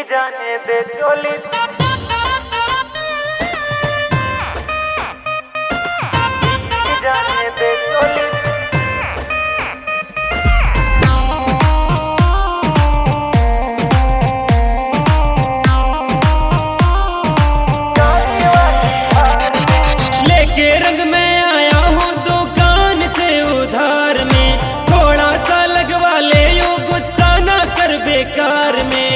जाने दे चोली जाने दे चोली लेके रंग में आया हूँ दुकान से उधार में, थोड़ा सा लगवा ले यूं गुस्सा ना कर बेकार में।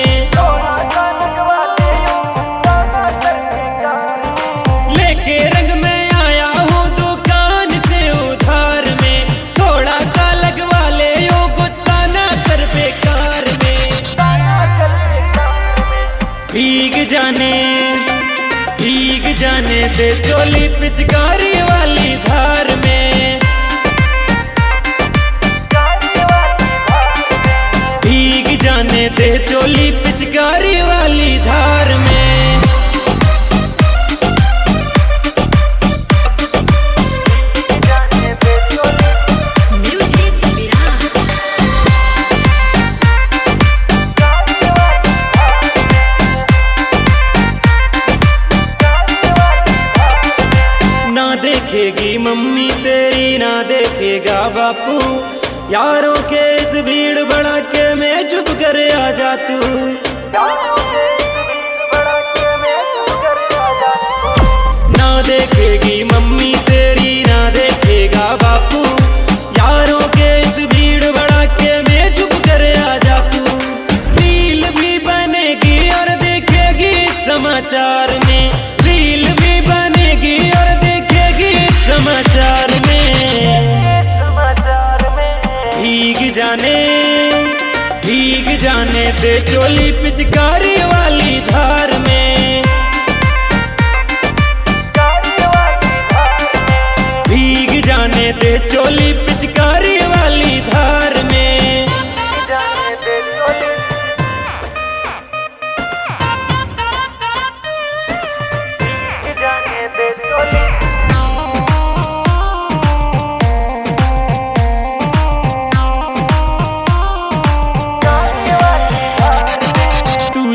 लेके रंग में आया हूँ दुकान से उधार में, थोड़ा सा लगवा ले यूं गुस्सा ना कर बेकार में। भीग जाने दे चोली पिचकारी वाली धार में, भीग जाने दे चोली पिचकारी वाली धार में। ना देखेगी मम्मी तेरी ना देखेगा बापू, यारों के इस भीड़ भड़ाके में चुप कर आ जा तू। ना देखेगी मम्मी तेरी ना देखेगा बापू, यारों के इस भीड़ भड़ाके में चुप कर आ जा तू। रील भी बनेगी और देखेगी समाचार में, रील भी बनेगी और समाचार में। भीग जाने दे चोली पिचकारी वाली धार में, भीग जाने दे चोली पिचकारी वाली धार में।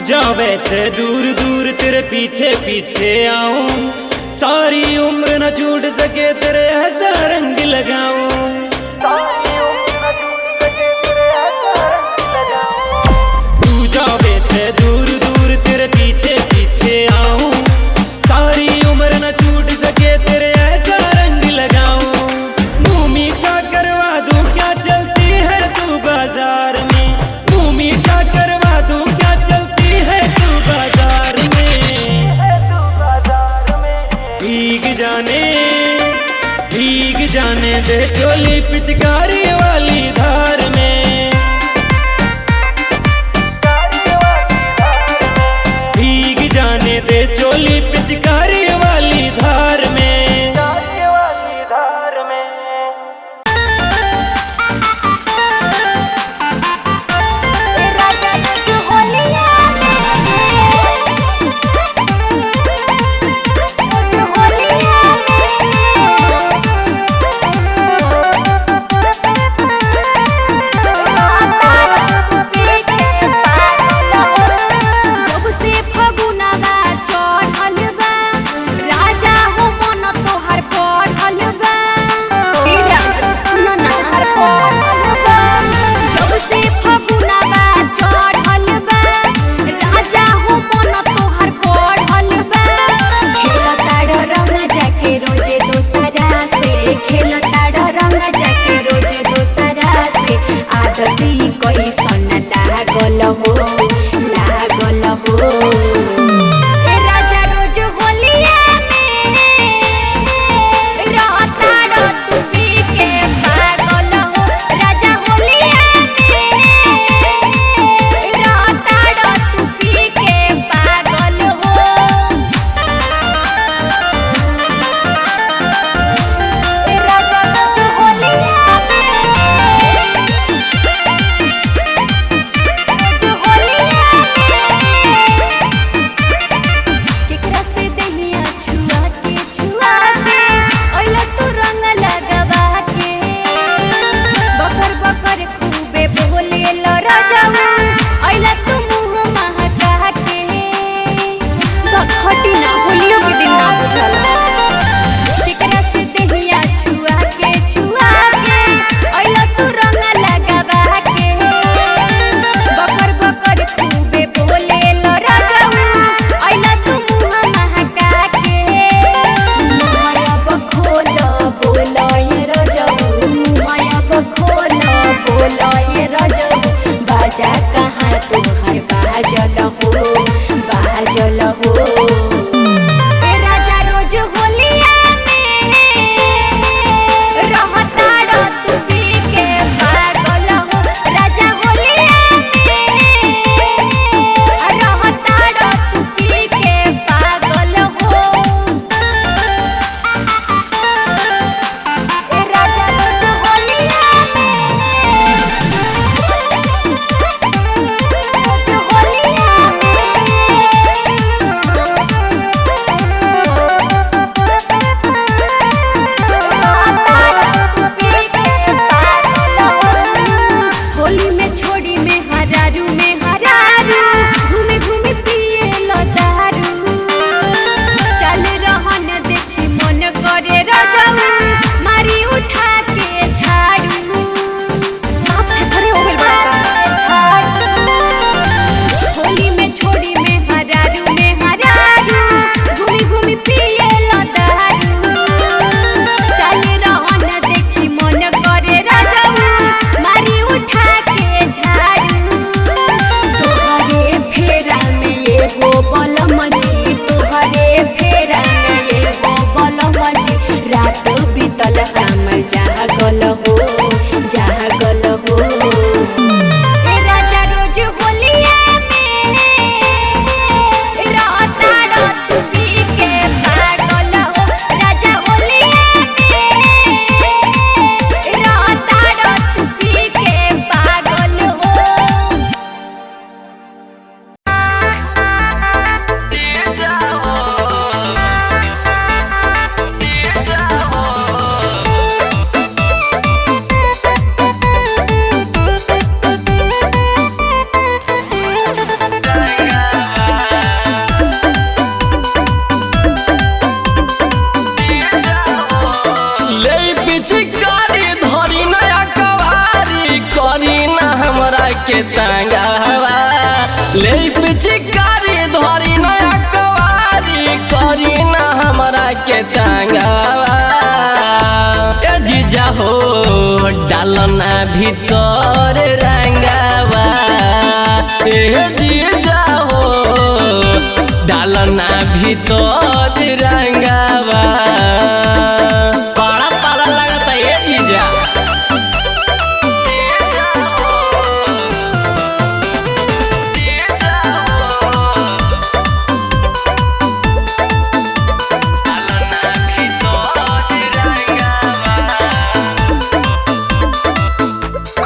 जावे से दूर दूर तेरे पीछे पीछे आऊं, सारी उम्र न छूट सके तेरे ऐसा रंग लगाऊं। तू जावे से दूर दूर तेरे पीछे पीछे आऊं, सारी उम्र न छूट सके तेरे ऐसा रंग लगाऊं। मुंह मीठा करवा दूं क्या चलती है तू बाजार में, मुंह मीठा करवा दूं क्या चलती है तू बाजार में। भीग जाने दे चोली पिचकारी वाली धार में, भीग जाने दे चोली पिचकारी वाली धार में। पिचकारी धरी नया कवारी करी ना हमरा के टांगावा ए जीजा हो डालना भीतर रंगावा ए जीजा हो डालना भीतर रंगावा बड़ा पाला लगता है जीजा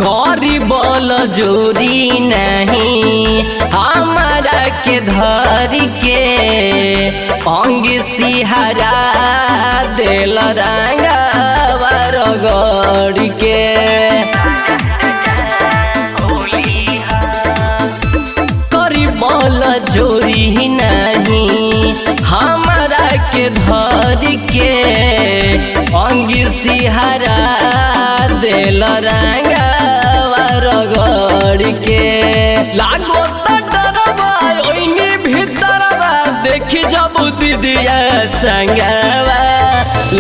करी बोल जोरी नहीं हमारा के धर के अंग सिहरा दिल रंगावा रगड़ के करी बोल जोरी नहीं हमारा के धर के अंग सिहरा दिल रंगावा रगड़ के लागो त डरबा ओइने भीतरबा देखी जब दीदिया संगवा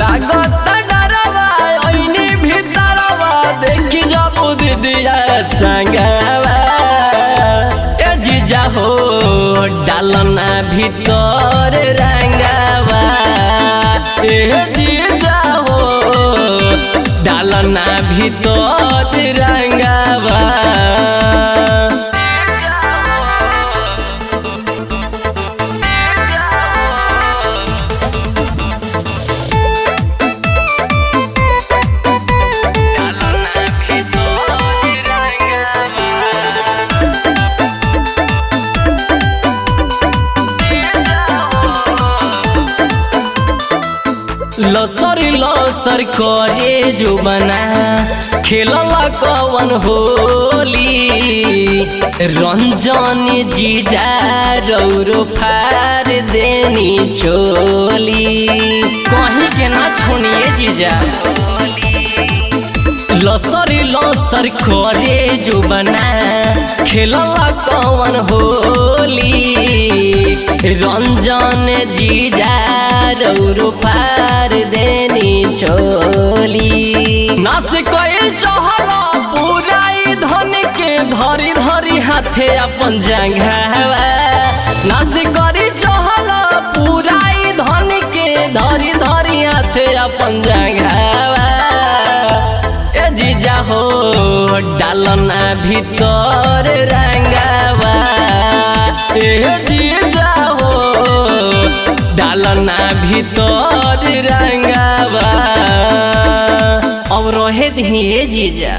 लागो त डरबा ओइने भीतरबा देखी जब दीदिया संगवा ए जीजा हो डालना भीतर रंगावा ए जीजा हो डालना भीतर रंगावा लसर करे जो बना खेलला कवन होली रंजन जीजा रौरो फार देनी छोली कहीं के ना छोड़िए जीजा लसर करे जो बना खेलला कवन होली रंजन जीजा रौरो पार देनी छोली नास कोई चहला पूराई धन के धरी धरी हाथे अपन जंघावा नास करी चहला पूराई धन के धरी धरी हाथे अपन जंघावा ए जीजा हो डालना भीतर रंगावा ए जीजा हो डालना भीतर रंगावा अब रहे दिए जीजा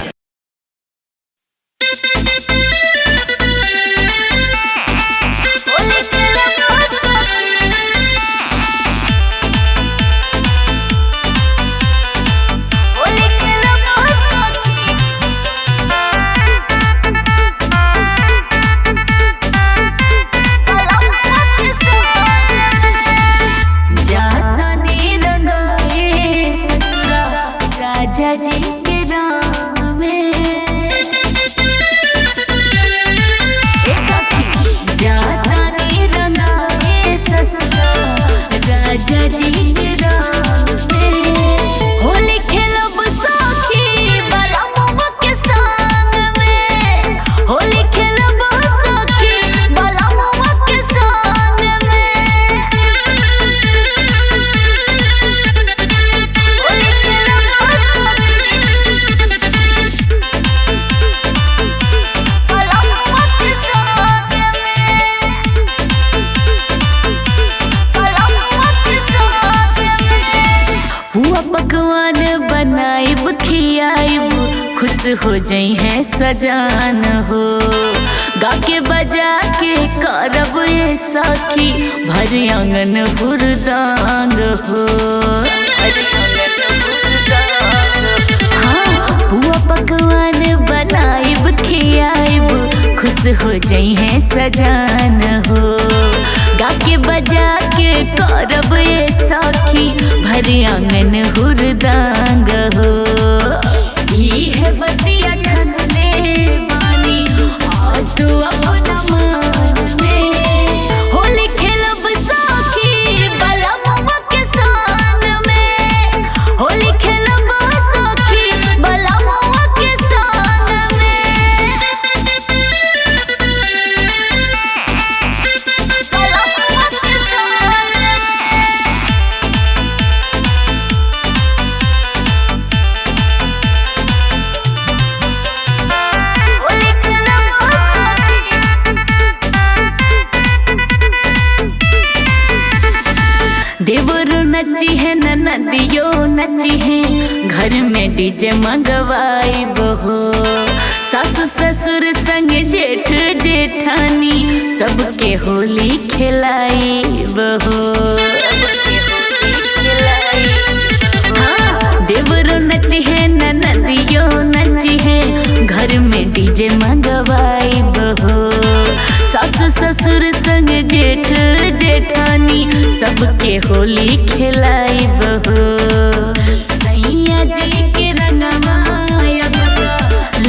हो जाई है सजान हो गाके बजा के करब ये सखी भर आंगन हुरदांग हो पुआ पकवान बनाइब खियाइब खुश हो जाई है सजान हो गाके बजा के करब ये सखी भर आंगन हुरदांग हो ई है बतिया ठनले बानी आंसू अपना मन में ननदियो नची है, घर में डीजे मंगवाई बहो। सास ससुर संग जेठ जेठानी सबके होली खिलाई बहो। हाँ, देवरो नची है ननदियो नची है, घर में डीजे मंगवाई बहो। सास ससुर संग जेठ जेठानी सबके होली खिलाई बहो। सैया जी के रंगवा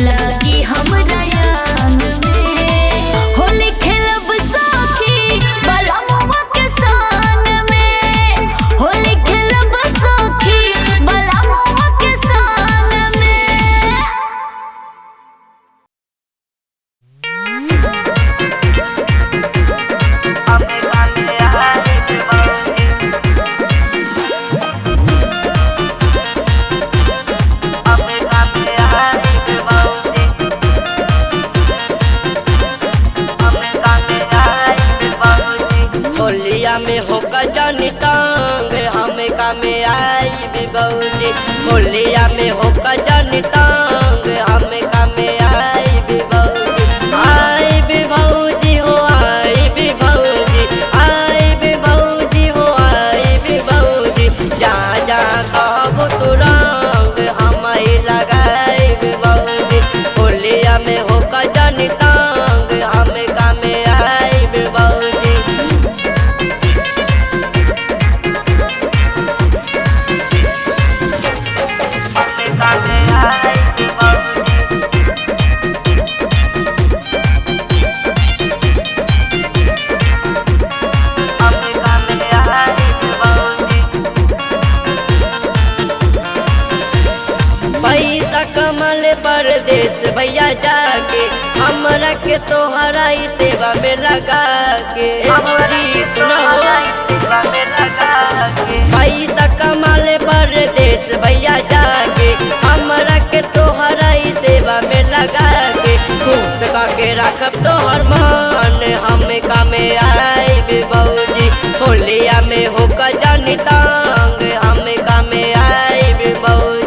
लागी हमरा यांग में, होली खेलब सखी बलमुआ के संग में, होली खेलब सखी बलमुआ के संग में। होलिया में होकर जानी तांग हमें कामे आई भी बहूजी। होलिया में होकर जानी तांग हमें कामे आई भी बहूजी। आई भी बहूजी हो आई भी बहूजी, आई भी बहूजी हो आई भी बहूजी। जा जा कहबो तू रंग हम ही लगाई भी बहूजी। होलिया में होकर जानी तांग हमें कामे आई भी बहूजी। पैसा कमल परदेश भैया जाके हमरा के तोहरा ही सेवा में लगा के। जी सुनो पैसा कमल परदेश भैया जाके हमरा के तोहरा ही सेवा में लगा के। खुश के रखब तोहर मान हमें कामे आई भी बहूजी। होलिया में होकर जानी तांग हमें कामे आई भी बहूजी।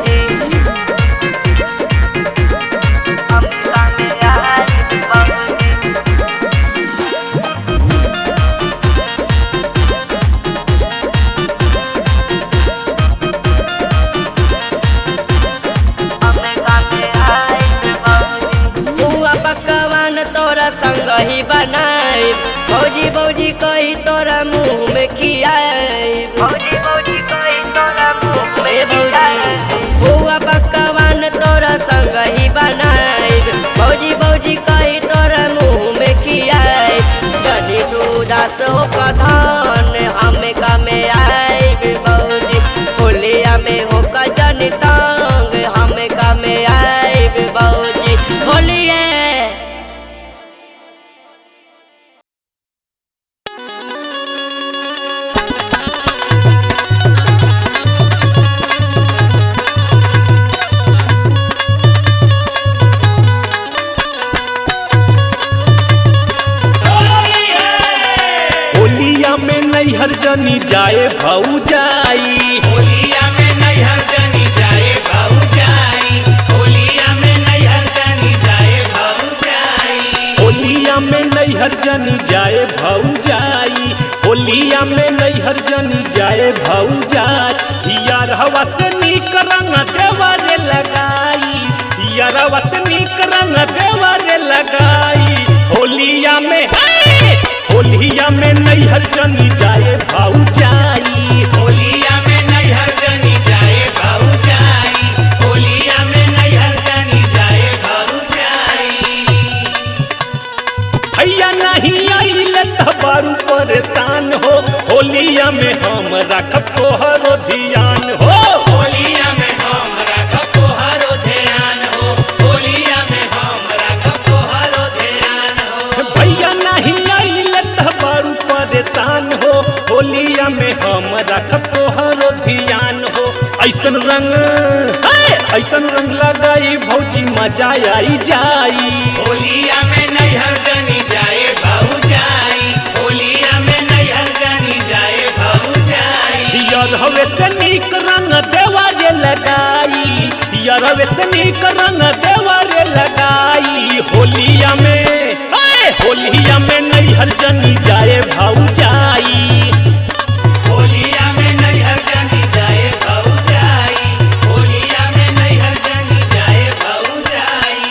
संग ही बनाई भौजी भौजी कही तोरा मुँह में खियाई। भौजी भौजी कही तोरा मुँह में खियाई। हुआ पकवान तोरा संग ही बनाई भौजी भौजी कही तोरा मुँह में खियाई। जनी तू दास हो कधान हमें कामे आई भौजी। होलिया में हो का जनी तांग हमें कामे आई भौजी। होलिया नैहर जनी जाए भौजाई। होलिया में नैहर जनी जाए भौजाई। होलिया में नैहर जनी जाए भौजाई। होलिया में नैहर जनी जाए भौजाई। होलिया में नैहर जनी जाए भौजाई। यार हवा से नीक रंग देवरे लगाई। यार हवा से नीक रंग देवरे लगाई। होलिया में होलिया में नैहर जनी जाए भौजाई। होलिया में नैहर जनी जाए भौजाई। होलिया में नैहर जनी जाए भौजाई। भैया नहीं आइले त बारू परेशान हो। होलिया में हम रखब तोहरो ध्यान हो। होलिया में हम रखब तोहरो ध्यान हो। होलिया में हम रखब तोहरो ध्यान हो। भैया नहीं आइले त बारू परेशान हो। होलिया में हम रखब तोहरो ध्यान हो। ऐसन रंग लगाई भौजी मजा आई जाई। होलिया में नैहर जनी जाए भौजाई। होलिया में नैहर जनी जाए भौजाई। यार हवे से नीक यरवे सनीक रंग देवरे लगाई होलिया में नैहर जनी जाए भौजाई। होलिया में नैहर जनी जाए भौजाई, होलिया में नैहर जनी जाए भौजाई।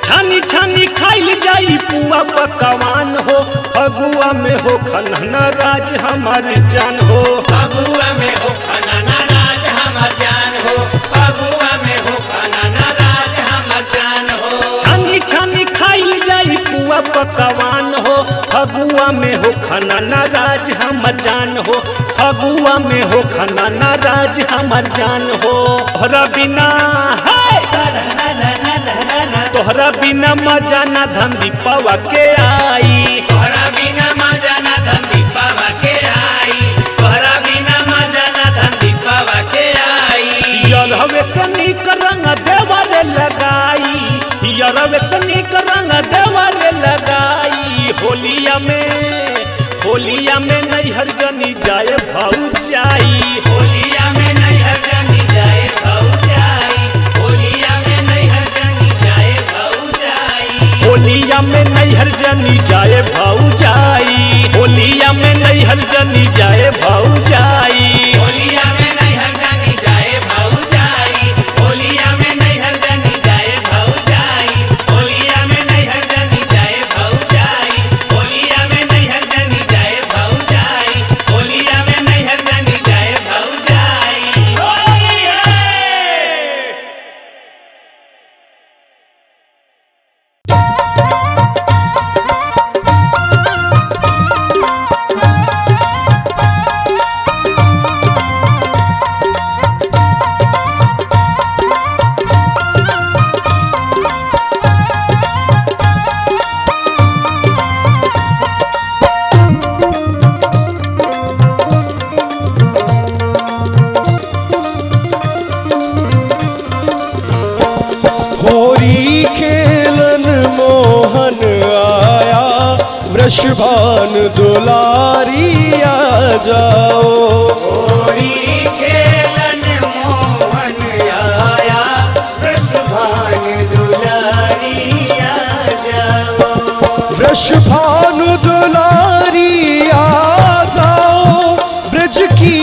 छानी छानी खाइल जाई पुआ पकवान हो, फगुआ में हो खनना राज हमार जान हो। फगुआ में हो खाना नाराज हमर जान हो, फगुआ में हो खाना नाराज हमर जान हो। छानी छानी खाइल जाई पुआ पकवान हो, फगुआ में हो खनना राज हमार जान हो। फगुआ में हो खनना राज हमार जान हो। तोहरा बिना तोहरा बिना मजा ना धंधी पवा के आई। तोहरा बिना मजा ना धंधी पावा के आई, तोहरा बिना मजा ना धंधी पावा के आई। यरवे सनीक रंग देवरे लगाई, यरवे सनीक रंग देवरे लगाई। होलिया में नैहर जनी जाए भौजाई। होलिया में नैहर जनी जाए भौजाई, होलिया में नैहर जनी जाए भौजाई। होलिया में नैहर जनी जाए भौजाई, होलिया में नैहर जनी जाए भौजाई। होलिया में नैहर जनी जाए भौजाई, होलिया में नैहर जनी जाए भौजाई। होलिया में नैहर जनी जाए भौजाई, होलिया में नैहर जनी जाए भौजाई। होलिया में नैहर जनी जाए भौजाई। होली है। होरी खेलन मोहन आया, वृषभान दुलारी आ जाओ। होरी खेलन मोहन आया, वृषभान दुलारी आ जाओ। वृषभान दुलारी आ जाओ, ब्रज की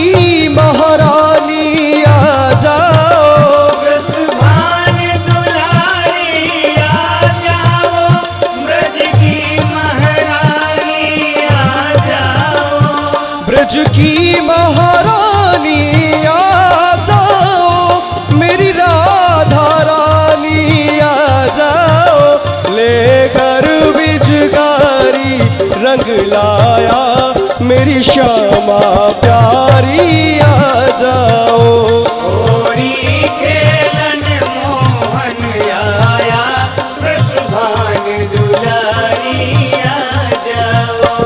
महारानी आ जाओ। वृषभान दुलारी आ जाओ, ब्रज की महारानी आ जाओ। ब्रज की महारानी आ जाओ, मेरी राधा रानी आ जाओ। लेकर बिजगारी रंग लाया, मेरी श्यामा प्यारी आ जाओ। होरी खेलन मोहन आया, वृषभान दुलारी आ जाओ।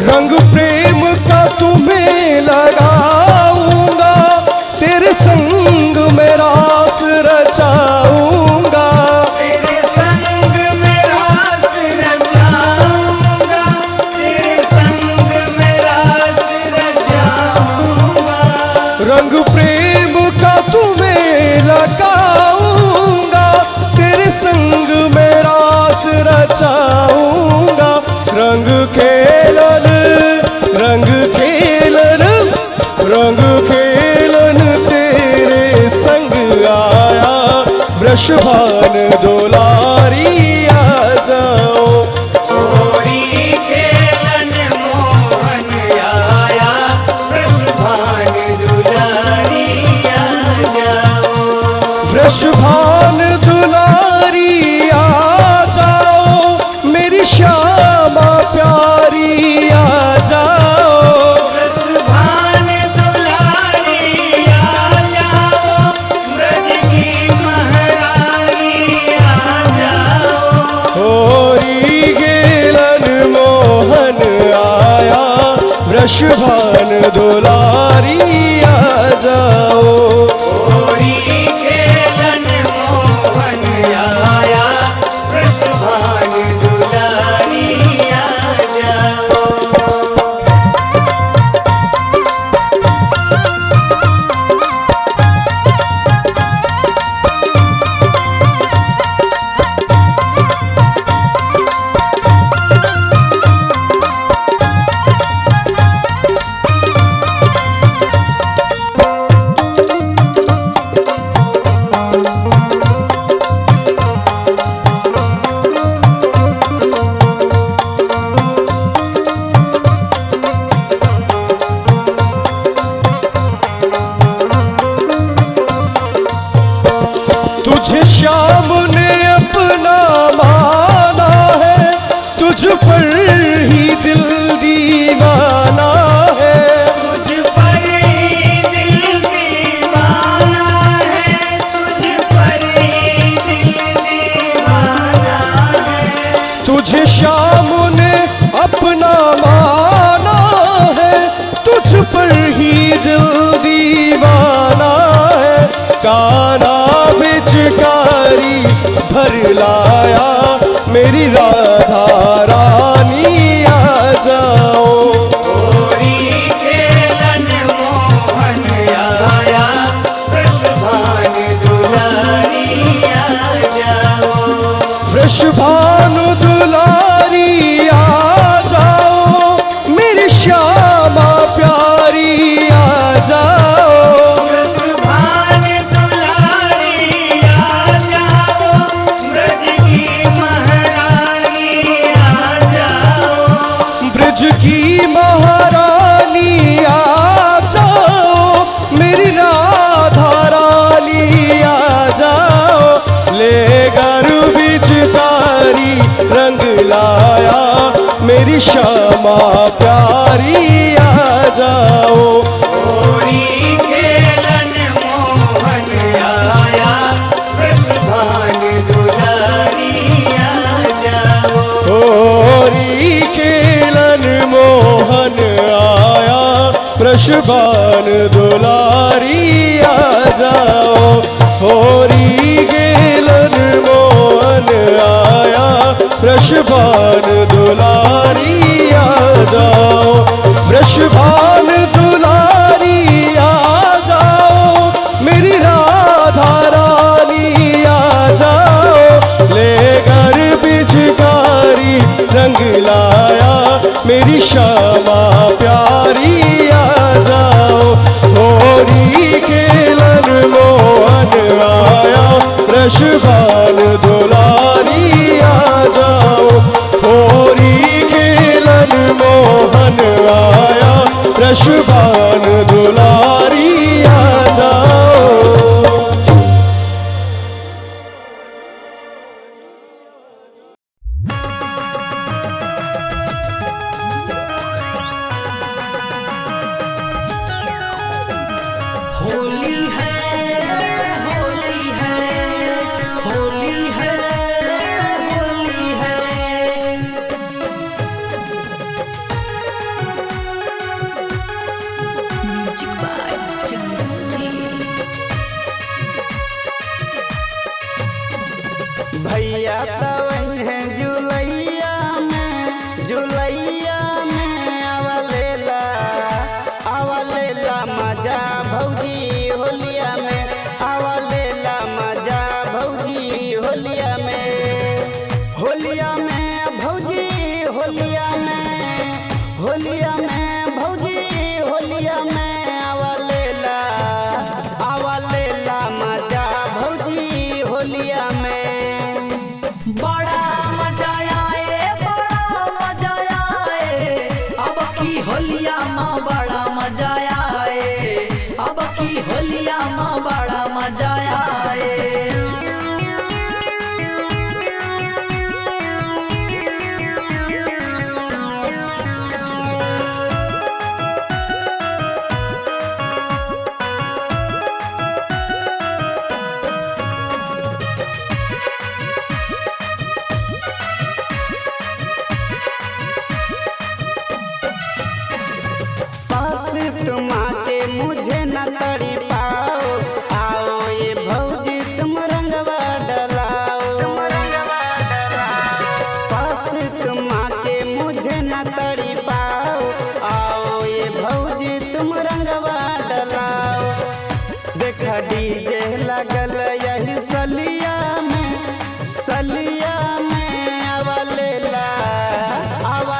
रंग प्रेम का तुम्हें लगाऊंगा, तेरे संग में रास रचाऊंगा। तेरे संग में रास रचाऊंगा, तेरे संग में रास रचाऊंगा। रंग प्रेम का तुम्हें लगाऊंगा, वृषभान दुलारी आ जाओ। होरी खेलन मोहन आया, वृषभान दुलारी आ जाओ। वृषभान दुलारी आ जाओ, मेरी श्यामा प्यारी आ जाओ। वृषभान दुलारी आ जाओ, ब्रज की महारानी आ जाओ। होरी गेलन मोहन आया, वृषभान दुलारी आ जाओ। होरी खेलन मोहन आया, वृषभान दुलारी आ जाओ। तुझे श्याम ने अपना माना है, तुझ पर ही दिल दीवाना है। तुझ पर ही दिल दीवाना है, तुझ पर ही दिल दीवाना है। तुझे श्याम ने अपना माना है, तुझ पर ही दिल दीवाना है। काना बिचकारी भर लाया, मेरी राधा रानी आ जाओ। होरी खेलन मोहन आया, वृषभान दुलारी आ जाओ। वृषभान दुलारी आ जाओ, मेरी श्यामा प्यारी आ जाओ। वृषभान दुलारी आ जाओ, ब्रज की महारानी आ जाओ। ब्रज की महारानी आ जाओ, मेरी राधा रानी आ जाओ। ले गर बिचकारी रंग लाया, मेरी श्यामा प्यारी आ जाओ। होरी खेलन मोहन आया, वृषभान दुलारी आ जाओ। होरी खेलन मोहन आया, वृषभान दुलारी आ जाओ। होरी खेलन मोहन आया, वृषभान दुलारी आ जाओ। वृषभान दुलारी आ जाओ, मेरी राधा रानी आ जाओ। ले गर बिचकारी रंग लाया, मेरी श्यामा प्यारी आ जाओ। होरी खेलन मोहन आया, वृषभान दुलारी आ जाओ। होरी खेलन मोहन आया, वृषभान दुलारी आ जाओ। होली है, होली है, होली है, होली है। म्यूजिक बाय चंदन जी। भैया तवन है जुलैया में आवा लेला मजा भौजी होलिया में, आवा लेला मजा भौजी होलिया में। होलिया में भौजी होलिया में, होलिया में भौजी होलिया में आवा लेला मजा भौजी होलिया की होलिया में बड़ा मजा आए, अब की होलिया में बड़ा मजा आए। पास तुम आके मुझे न तड़ी पाओ, आओ ये भौजी तुम रंगवा डलाओ। पास तुम आके मुझे न तड़ी पाओ, आओ ये भौजी तुम रंगवा डलाओ। देखा डीजे लगल यही सलिया में, सलिया में आवा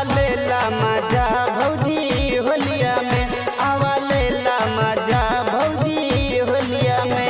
लेला मजा भौजी होलिया में, आवा लेला मजा भौजी होलिया में।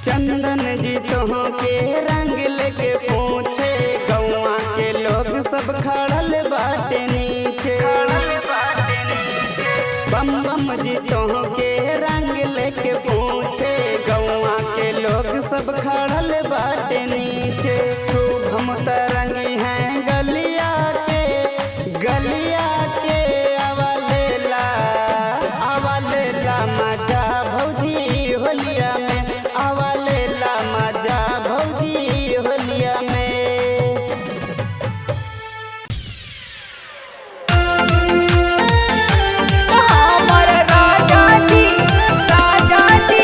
चंदन जी तोह के रंग लेके पूछे, गौआ के लोग सब खड़ल बाटे नीचे। बम बम जी तोह के रंग लेके पूछे, गौआ के लोग सब खड़ल बाटे नीचे। खूब हम तरंगी हैं गलिया के, गलिया के आवा लेला मजा भौजी होलिया में, आवा लेला मजा भौजी होलिया में। हमर राजा जी, राजा जी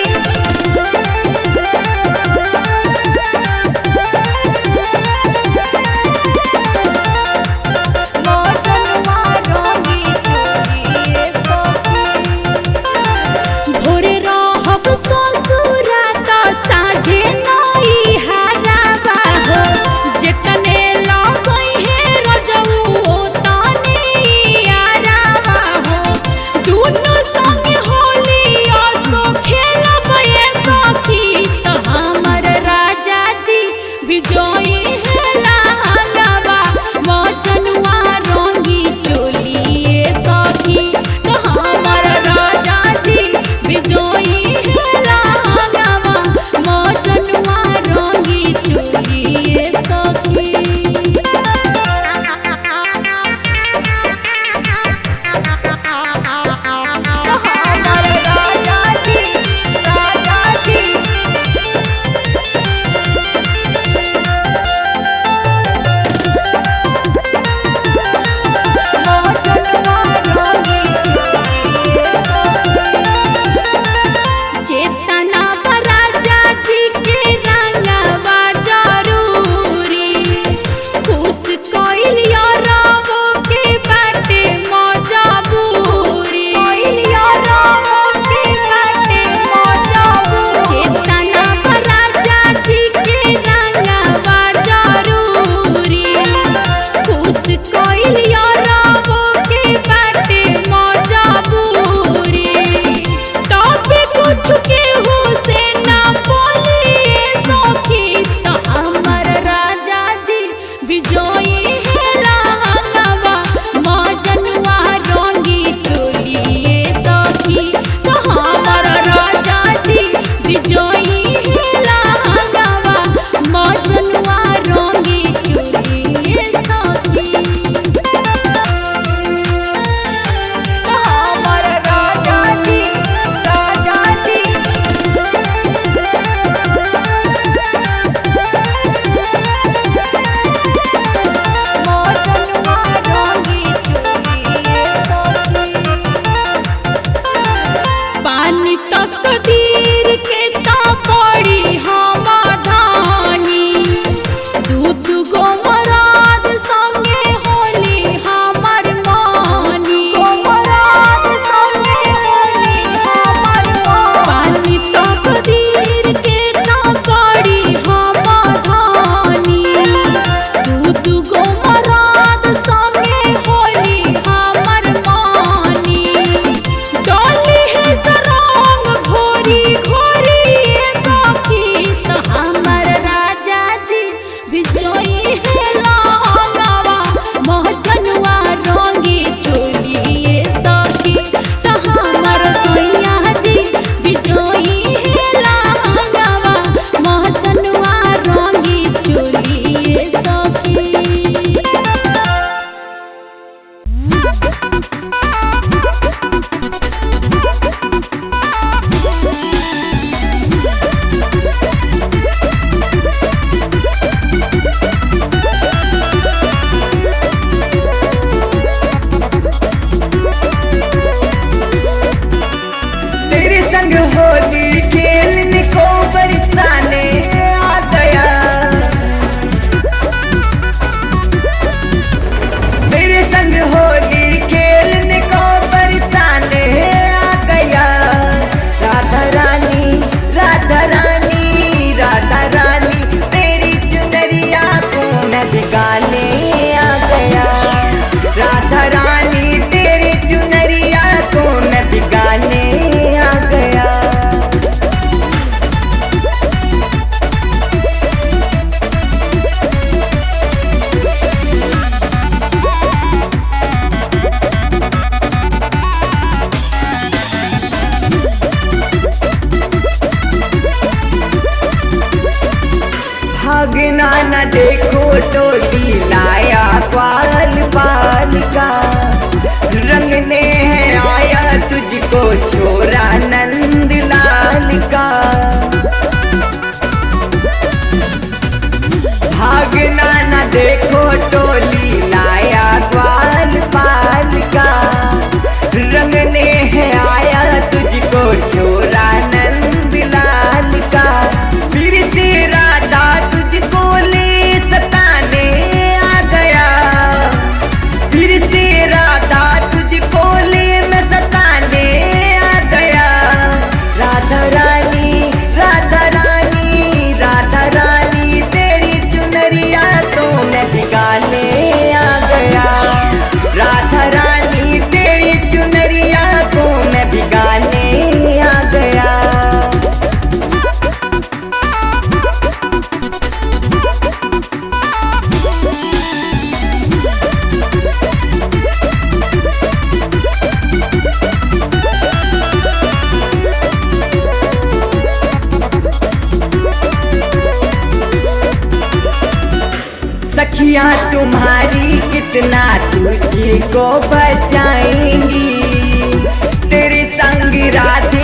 भागना न देखो टोली लाया ग्वाल बाल का, रंगने है आया तुझको छोरा नंद लाल का। भागना न देखो टोली लाया ग्वाल बाल का, रंगने है आया तुझको छोरा नंद लाल का। फिर से राधा तुझको ले सताने आ गया, फिर से राधा तुझको ले मैं सताने आ गया। राधा रानी राधा रानी राधा रानी तेरी चुनरिया तो मैं भिगाने आ गया। राधा रानी तेरी चुनरिया को मैं भिगाने आ गया। सखियाँ तुम्हारी कितना तुझको बचाएंगी, तेरे संग राधे